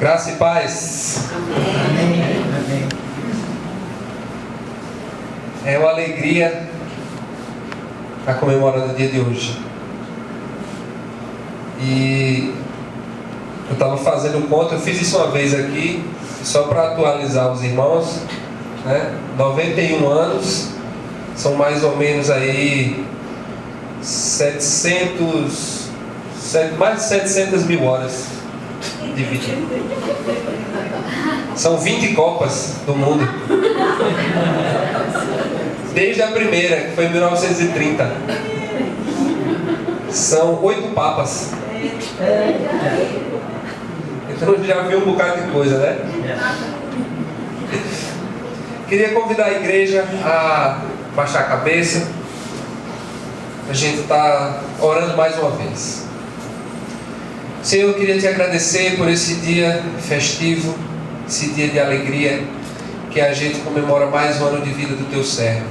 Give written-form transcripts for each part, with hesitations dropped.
Graça e paz. Amém. É uma alegria estar comemorando o dia de hoje. E eu estava fazendo conta, eu fiz isso uma vez aqui, só para atualizar os irmãos, né? 91 anos, são mais ou menos aí mais de 700 mil horas de vida. São 20 Copas do Mundo. Desde a primeira, que foi em 1930. São 8 papas. Então já viu um bocado de coisa, né? Queria convidar a igreja a baixar a cabeça. A gente está orando mais uma vez. Senhor, eu queria te agradecer por esse dia festivo, esse dia de alegria, que a gente comemora mais um ano de vida do teu servo.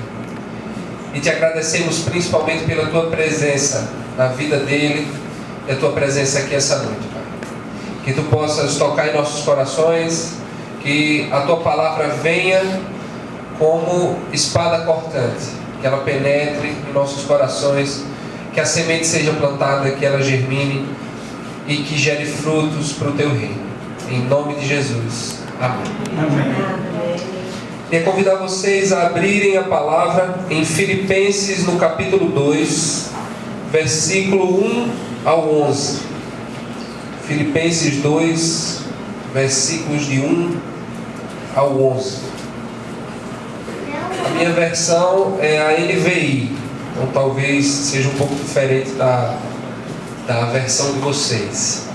E te agradecemos principalmente pela tua presença na vida dele e a tua presença aqui essa noite, Pai. Que tu possas tocar em nossos corações, que a tua palavra venha como espada cortante, que ela penetre em nossos corações, que a semente seja plantada, que ela germine e que gere frutos para o teu reino. Em nome de Jesus. Amém. Amém. Queria convidar vocês a abrirem a palavra em Filipenses, no capítulo 2, versículo 1 ao 11. Filipenses 2, versículos de 1 ao 11. A minha versão é a NVI, então talvez seja um pouco diferente da versão de vocês.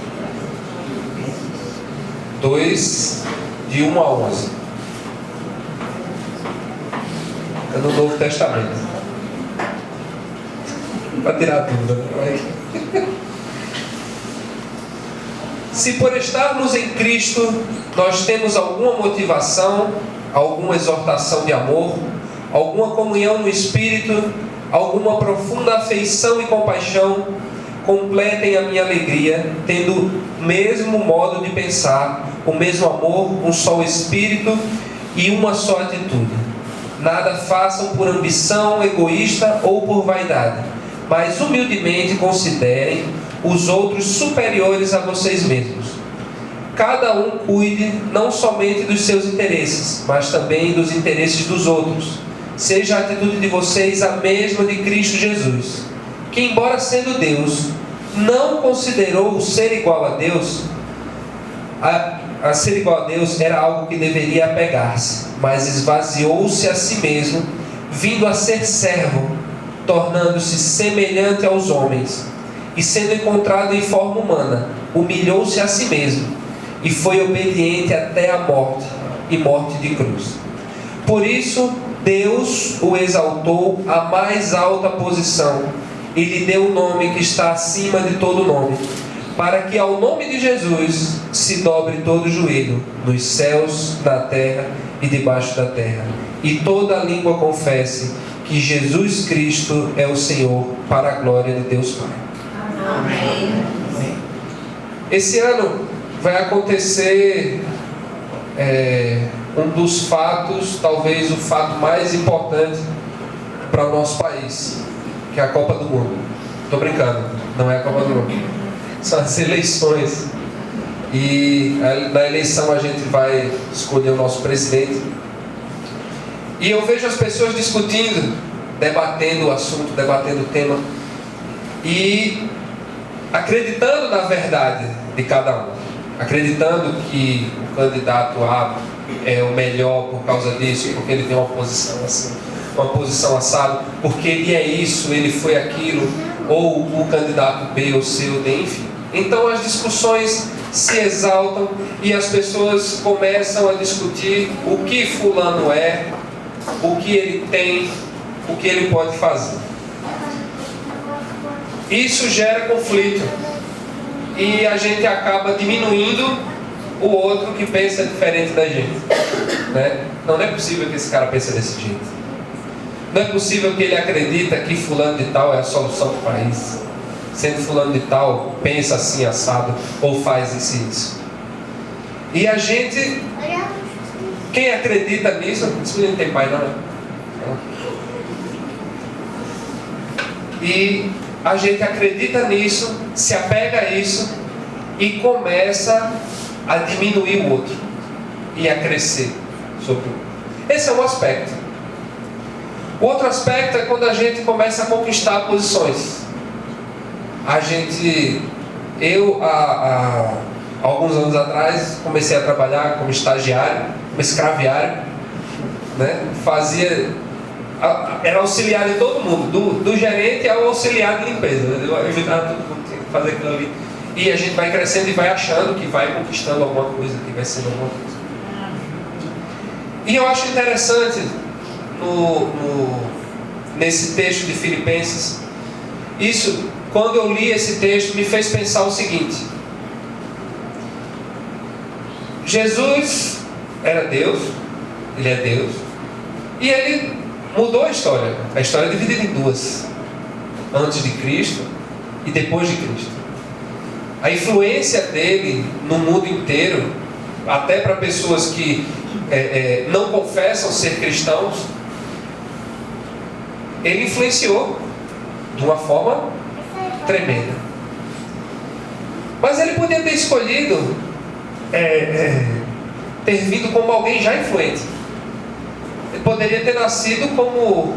2, de 1 a 11. É no Novo Testamento. Para tirar dúvida, né? Se por estarmos em Cristo nós temos alguma motivação, alguma exortação de amor, alguma comunhão no Espírito, alguma profunda afeição e compaixão, completem a minha alegria, tendo o mesmo modo de pensar, o mesmo amor, um só Espírito e uma só atitude. Nada façam por ambição egoísta ou por vaidade, mas humildemente considerem os outros superiores a vocês mesmos. Cada um cuide não somente dos seus interesses, mas também dos interesses dos outros. Seja a atitude de vocês a mesma de Cristo Jesus, que, embora sendo Deus, não considerou o ser igual a Deus, a ser igual a Deus era algo que deveria apegar-se, mas esvaziou-se a si mesmo, vindo a ser servo, tornando-se semelhante aos homens, e sendo encontrado em forma humana, humilhou-se a si mesmo, e foi obediente até a morte, e morte de cruz. Por isso, Deus o exaltou à mais alta posição, e lhe deu o nome que está acima de todo nome, para que ao nome de Jesus se dobre todo o joelho, nos céus, na terra e debaixo da terra, e toda língua confesse que Jesus Cristo é o Senhor, para a glória de Deus Pai. Amém. Esse ano vai acontecer um dos fatos, talvez o fato mais importante para o nosso país, que é a Copa do Mundo. Estou brincando, não é a Copa do Mundo. São as eleições. E na eleição a gente vai escolher o nosso presidente. E eu vejo as pessoas discutindo, debatendo o assunto, debatendo o tema, e acreditando na verdade de cada um, acreditando que o candidato A é o melhor por causa disso, porque ele tem uma posição assim, uma posição assada, porque ele é isso, ele foi aquilo, ou o candidato B ou C ou D, enfim. Então as discussões se exaltam e as pessoas começam a discutir o que fulano é, o que ele tem, o que ele pode fazer. Isso gera conflito e a gente acaba diminuindo o outro que pensa diferente da gente, né? Não é possível que esse cara pense desse jeito. Não é possível que ele acredita que fulano de tal é a solução do país, sendo fulano de tal pensa assim assado ou faz isso e isso. E a gente, quem acredita nisso, esse menino tem pai, não é? E a gente acredita nisso, se apega a isso e começa a diminuir o outro e a crescer sobre o outro. Esse é um aspecto. O outro aspecto é quando a gente começa a conquistar posições. Há alguns anos atrás, comecei a trabalhar como estagiário, como escraviário, né? Era auxiliar de todo mundo, do gerente ao auxiliar de limpeza, né? Eu ajudava todo mundo a fazer aquilo ali. E a gente vai crescendo e vai achando que vai conquistando alguma coisa, que vai sendo alguma coisa. E eu acho interessante nesse texto de Filipenses, isso, quando eu li esse texto, me fez pensar o seguinte: Jesus era Deus, Ele é Deus, e Ele mudou a história. A história é dividida em duas: antes de Cristo e depois de Cristo. A influência dele no mundo inteiro, até para pessoas que não confessam ser cristãos, ele influenciou de uma forma tremenda. Mas ele podia ter escolhido ter vindo como alguém já influente. Ele poderia ter nascido como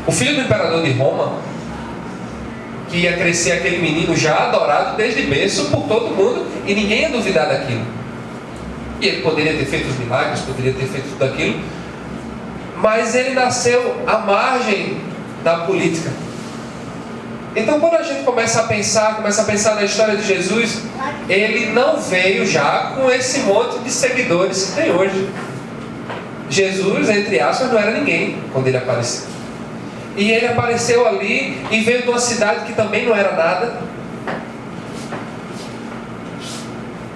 o filho do imperador de Roma, que ia crescer aquele menino já adorado desde berço por todo mundo e ninguém ia duvidar daquilo. E ele poderia ter feito os milagres, poderia ter feito tudo aquilo, mas ele nasceu à margem da política. Então, quando a gente começa a pensar na história de Jesus, ele não veio já com esse monte de seguidores que tem hoje. Jesus, entre aspas, não era ninguém quando ele apareceu. E ele apareceu ali e veio de uma cidade que também não era nada.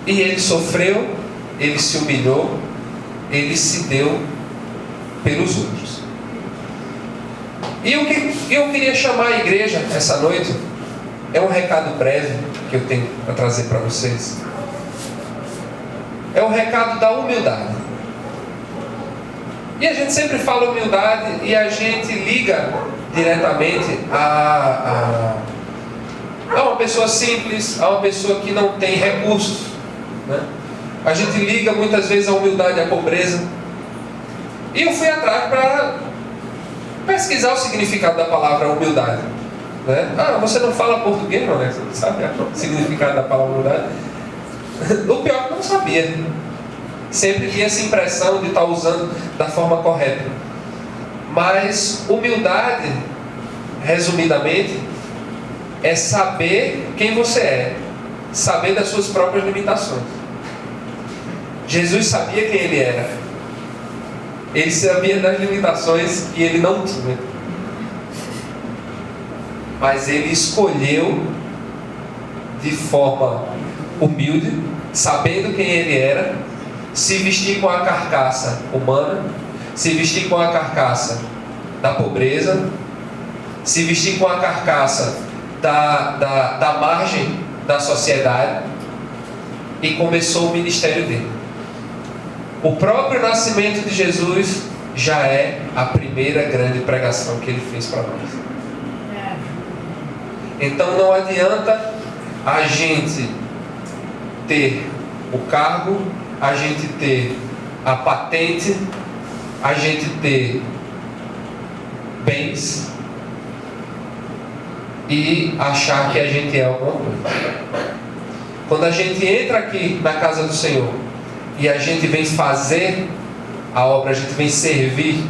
E ele sofreu, ele se humilhou, ele se deu pelos outros. E o que eu queria chamar a igreja essa noite é um recado breve que eu tenho para trazer para vocês. É o recado da humildade. E a gente sempre fala humildade e a gente liga diretamente a uma pessoa simples, a uma pessoa que não tem recursos, né? A gente liga muitas vezes a humildade à pobreza. E eu fui atrás para pesquisar o significado da palavra humildade, né? Você não fala português, não, né? Você não sabe o significado da palavra humildade? O pior é que eu não sabia. Sempre tinha essa impressão de estar usando da forma correta. Mas humildade, resumidamente, é saber quem você é, saber das suas próprias limitações. Jesus sabia quem ele era. Ele sabia das limitações que ele não tinha. Mas ele escolheu de forma humilde, sabendo quem ele era, se vestir com a carcaça humana, se vestir com a carcaça da pobreza, se vestir com a carcaça da margem da sociedade, e começou o ministério dele. O próprio nascimento de Jesus já é a primeira grande pregação que ele fez para nós. Então não adianta a gente ter o cargo, a gente ter a patente, a gente ter bens e achar que a gente é alguma coisa. Quando a gente entra aqui na casa do Senhor e a gente vem fazer a obra, a gente vem servir,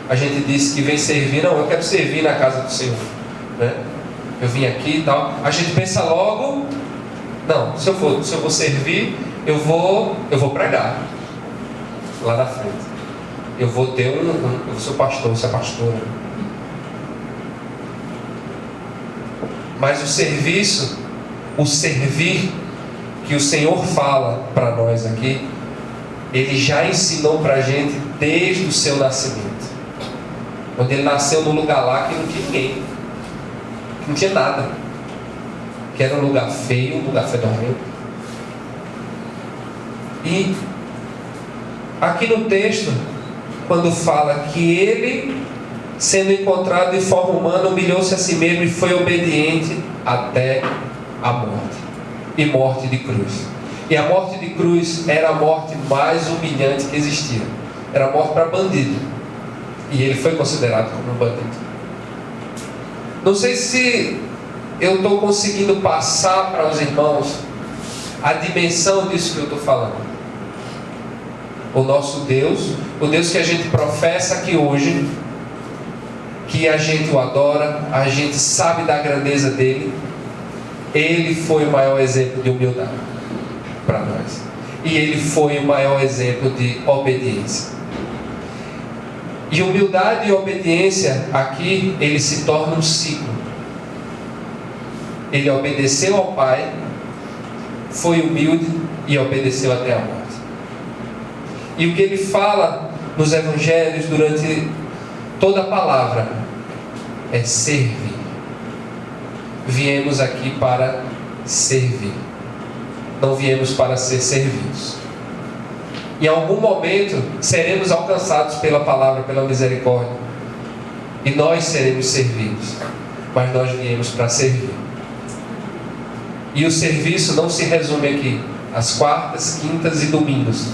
a gente diz que vem servir, não, eu quero servir na casa do Senhor, né? Eu vim aqui e tal, a gente pensa logo, não, se eu vou servir, eu vou pregar lá na frente. Eu vou ter eu vou ser pastor, ser pastora. Mas o serviço, o servir que o Senhor fala para nós aqui, Ele já ensinou para a gente desde o seu nascimento. Quando Ele nasceu num lugar lá que não tinha ninguém, que não tinha nada, que era um lugar feio, um lugar fedorento. E aqui no texto, quando fala que ele, sendo encontrado em forma humana, humilhou-se a si mesmo e foi obediente até a morte, e morte de cruz. E a morte de cruz era a morte mais humilhante que existia. Era a morte para bandido. E ele foi considerado como um bandido. Não sei se eu estou conseguindo passar para os irmãos a dimensão disso que eu estou falando. O nosso Deus, o Deus que a gente professa aqui hoje, que a gente o adora, a gente sabe da grandeza dele, ele foi o maior exemplo de humildade para nós. E ele foi o maior exemplo de obediência. E humildade e obediência aqui, ele se torna um ciclo. Ele obedeceu ao Pai, foi humilde e obedeceu até a morte. E o que ele fala nos evangelhos durante toda a palavra é servir. Viemos aqui para servir. Não viemos para ser servidos. Em algum momento seremos alcançados pela palavra, pela misericórdia. E nós seremos servidos. Mas nós viemos para servir. E o serviço não se resume aqui às quartas, quintas e domingos.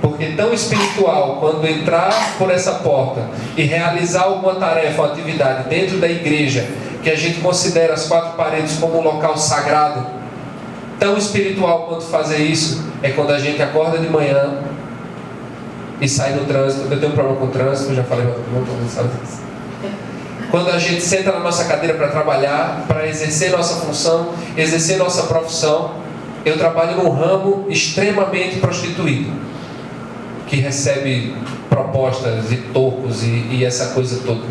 Porque tão espiritual, quando entrar por essa porta e realizar alguma tarefa ou atividade dentro da igreja, que a gente considera as quatro paredes como um local sagrado, tão espiritual quanto fazer isso é quando a gente acorda de manhã e sai no trânsito. Eu tenho um problema com o trânsito, já falei para todo mundo, sabe disso. Quando a gente senta na nossa cadeira para trabalhar, para exercer nossa função, exercer nossa profissão. Eu trabalho num ramo extremamente prostituído, que recebe propostas e tocos e essa coisa toda,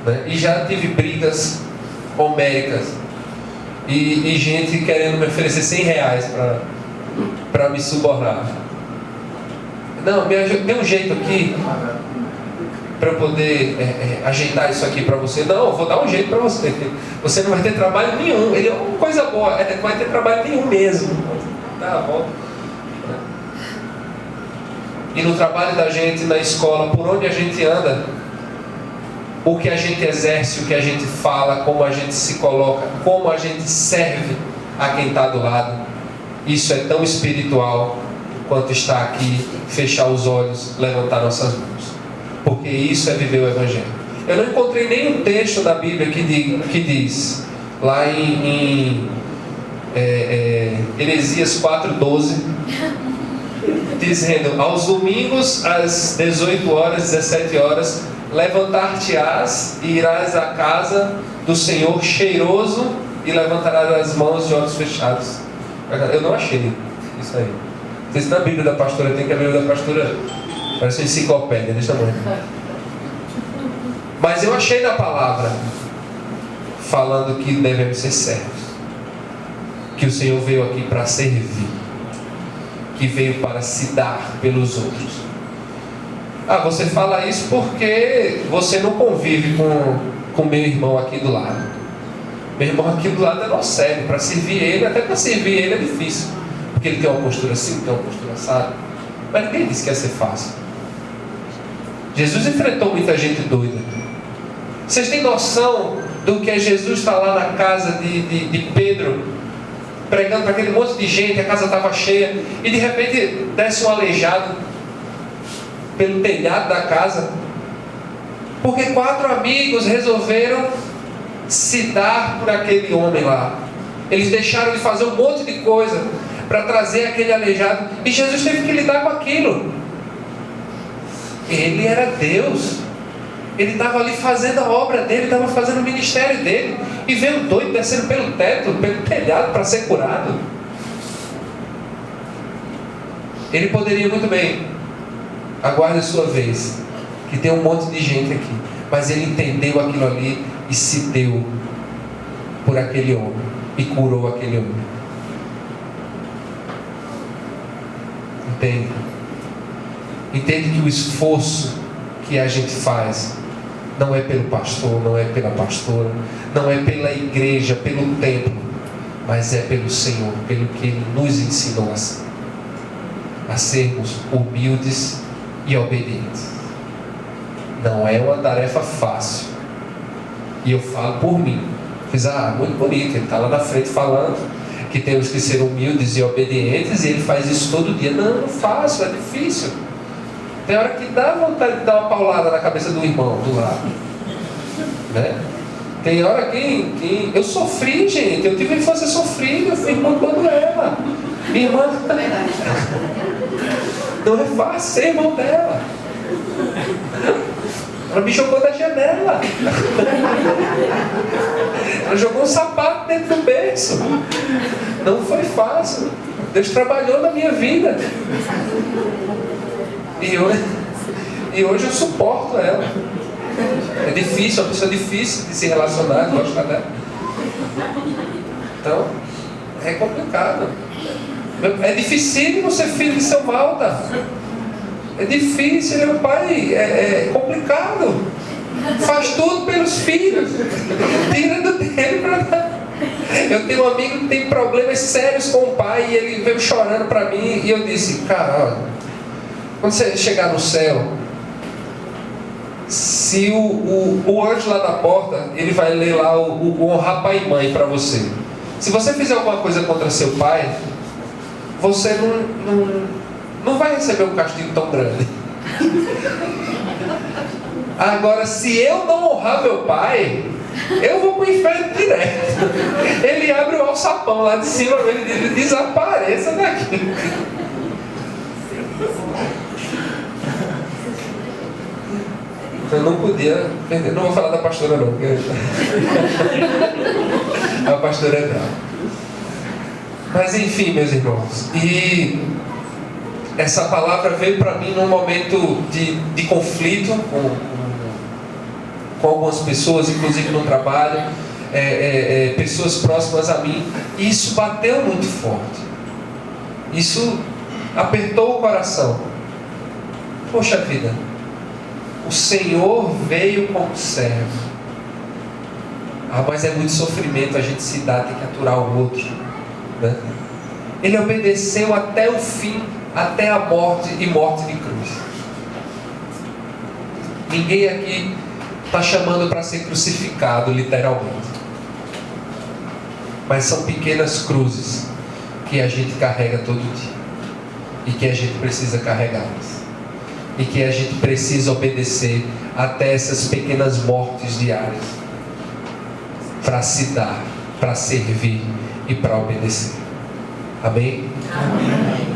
né? E já tive brigas homéricas e gente querendo me oferecer R$100 para me subornar. Não, dê um jeito aqui para eu poder ajeitar isso aqui para você. Não, eu vou dar um jeito para você. Você não vai ter trabalho nenhum. Ele é uma coisa boa, não vai ter trabalho nenhum mesmo. Tá bom. E no trabalho da gente, na escola, por onde a gente anda, o que a gente exerce, o que a gente fala, como a gente se coloca, como a gente serve a quem está do lado, isso é tão espiritual quanto está aqui, fechar os olhos, levantar nossas mãos. Porque isso é viver o Evangelho. Eu não encontrei nenhum texto da Bíblia que diz, lá em Heresias 4:12, dizendo: aos domingos, às 18 horas, 17 horas, levantar-te-ás e irás à casa do Senhor cheiroso e levantarás as mãos de olhos fechados. Eu não achei isso aí. Não sei se na Bíblia da pastora tem, que a Bíblia da pastora parece uma enciclopédia desse tamanho. Mas eu achei na palavra falando que devemos ser servos, que o Senhor veio aqui para servir, que veio para se dar pelos outros. Você fala isso porque você não convive com meu irmão aqui do lado. Meu irmão aqui do lado é nosso servo. Para servir ele, até para servir ele é difícil, porque ele tem uma postura assim, tem uma postura assada. Mas ninguém disse que ia ser fácil. Jesus enfrentou muita gente doida. Vocês têm noção do que é Jesus estar lá na casa de Pedro, pregando para aquele monte de gente, a casa estava cheia, e de repente desce um aleijado pelo telhado da casa, porque 4 amigos resolveram se dar por aquele homem lá. Eles deixaram de fazer um monte de coisa para trazer aquele aleijado, e Jesus teve que lidar com aquilo. Ele era Deus, ele estava ali fazendo a obra dele, estava fazendo o ministério dele, e veio um doido descendo pelo teto, pelo telhado para ser curado. Ele poderia muito bem: aguarde a sua vez, que tem um monte de gente aqui. Mas ele entendeu aquilo ali e se deu por aquele homem e curou aquele homem. Entende que o esforço que a gente faz não é pelo pastor, não é pela pastora, não é pela igreja, pelo templo, mas é pelo Senhor, pelo que Ele nos ensinou a sermos humildes e obedientes. Não é uma tarefa fácil. E eu falo por mim. Fiz, muito bonito, ele está lá na frente falando que temos que ser humildes e obedientes, e ele faz isso todo dia. Não faço, é difícil. Tem hora que dá vontade de dar uma paulada na cabeça do irmão do lado, né? Tem hora que eu sofri, gente. Eu tive uma infância sofrida, eu fui irmão quando ela. Minha irmã não é fácil ser irmão dela. Ela me jogou da janela. Ela jogou um sapato dentro do berço. Não foi fácil. Deus trabalhou na minha vida. E hoje eu suporto ela. É difícil, é uma pessoa difícil de se relacionar, gostar dela. Então, é complicado. É dificílimo ser filho de seu Valda. É difícil, ele é um pai, é complicado. Faz tudo pelos filhos. Tira do dele para dar. Eu tenho um amigo que tem problemas sérios com o pai e ele veio chorando para mim e eu disse, cara, olha, quando você chegar no céu, se o anjo lá da porta, ele vai ler lá o honrar pai e mãe para você. Se você fizer alguma coisa contra seu pai, você não vai receber um castigo tão grande. Agora, se eu não honrar meu pai, eu vou para o inferno direto. Ele abre o alçapão lá de cima, ele desapareça daqui. Eu não podia perder. Não vou falar da pastora não, porque a pastora é brava. Mas enfim, meus irmãos, e essa palavra veio para mim num momento de conflito com algumas pessoas, inclusive no trabalho, pessoas próximas a mim, e isso bateu muito forte. Isso apertou o coração. Poxa vida, o Senhor veio como servo. Mas é muito sofrimento a gente se dar, tem que aturar o outro, né? Ele obedeceu até o fim, até a morte e morte de cruz. Ninguém aqui está chamando para ser crucificado, literalmente. Mas são pequenas cruzes que a gente carrega todo dia. E que a gente precisa carregá-las. E que a gente precisa obedecer até essas pequenas mortes diárias. Para se dar, para servir e para obedecer. Amém? Amém.